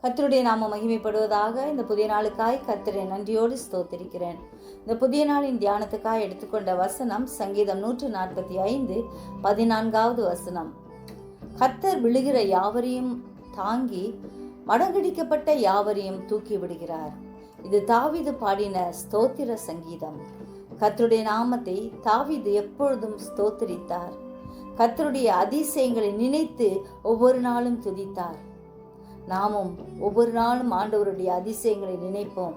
கர்த்தருடைய நாமம் மகிமைப்படுவதாக. இந்த புதிய நாளுக்காய் கர்த்தரை நன்றியோடு ஸ்தோத்திரிக்கிறேன். இந்த புதிய நாளின் தியானத்துக்காய் எடுத்துக்கொண்ட வசனம் சங்கீதம் 145 14வது வசனம். கர்த்தர் விழுகிற யாவரையும் தாங்கி மடங்கடிக்கப்பட்ட யாவரையும் தூக்கி விடுகிறார். இது தாவீது பாடின ஸ்தோத்திர சங்கீதம். கர்த்தருடைய நாமத்தை தாவீது எப்பொழுதும் ஸ்தோத்திரித்தார். கர்த்தருடைய அதிசயங்களை நினைத்து ஒவ்வொரு நாளும் துதித்தார். நாமும் ஒவ்வொரு நாளும் ஆண்டவருடைய அதிசயங்களை நினைப்போம்.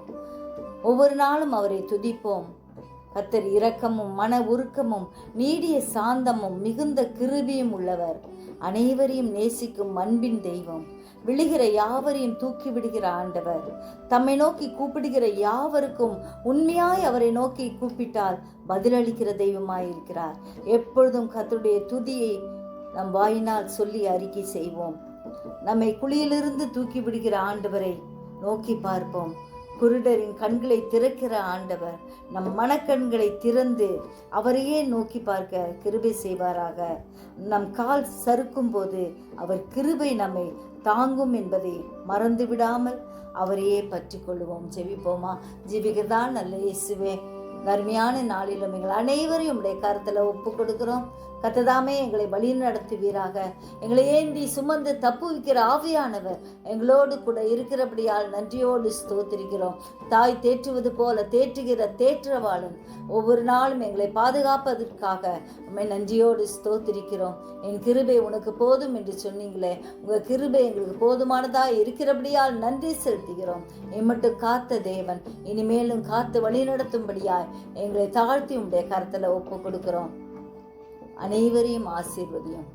ஒவ்வொரு நாளும் அவரை துதிப்போம். கர்த்தர் இரக்கமும் மன உருக்கமும் நீடிய சாந்தமும் மிகுந்த கிருபையும் உள்ளவர். அனைவரையும் நேசிக்கும் அன்பின் தெய்வம். விழுகிற யாவரையும் தூக்கி விடுகிற ஆண்டவர். தம்மை நோக்கி கூப்பிடுகிற யாவருக்கும் உண்மையாய் அவரை நோக்கி கூப்பிட்டால் பதிலளிக்கிற தெய்வமாயிருக்கிறார். எப்பொழுதும் கர்த்தருடைய துதியை நம் வாயினால் சொல்லி அறிக்கை செய்வோம். நம்மை குழியிலிருந்து தூக்கி விடுகிற ஆண்டவரை நோக்கி பார்ப்போம். குருடரின் கண்களை திறக்கிற ஆண்டவர் நம் மனக்கண்களை திறந்து அவரையே நோக்கி பார்க்க கிருபை செய்வாராக. நம் கால் சறுக்கும் போது அவர் கிருபை நம்மை தாங்கும் என்பதை மறந்து விடாமல் அவரையே பற்றி கொள்வோம். ஜெபிப்போமா? ஜெபிக்கிறதான் நல்ல இயேசுவே, அருமையான நாளிலும் எங்கள் அனைவரையும் உடைய கருத்தில் ஒப்பு கொடுக்கிறோம். கர்த்ததாமே எங்களை வழி நடத்துவீராக. எங்களை ஏந்தி சுமந்து தப்புவிக்கிற ஆவியானவர் எங்களோடு கூட இருக்கிறபடியால் நன்றியோடு ஸ்தோத்திரிக்கிறோம். தாய் தேற்றுவது போல தேற்றுகிற தேற்றவாளன் ஒவ்வொரு நாளும் எங்களை பாதுகாப்பதற்காக உம்மை நன்றியோடு ஸ்தோத்திரிக்கிறோம். என் கிருபை உனக்கு போதும் என்று சொன்னீங்களே, உங்கள் கிருபை எங்களுக்கு போதுமானதாக இருக்கிறபடியால் நன்றி செலுத்துகிறோம். எம்மட்டும் காத்த தேவன் இனிமேலும் காத்து வழி நடத்தும்படியாய் எங்களை தாழ்த்தி உடைய கருத்தில் ஒப்பு கொடுக்கிறோம். அனைவரையும் ஆசீர்வதியும்.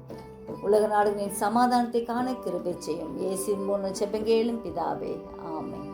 உலக நாடுகளின் சமாதானத்தை காண கிருபை செய்யும். இயேசுவின் மூலம் ஜெபம் கேளும் பிதாவே, ஆமென்.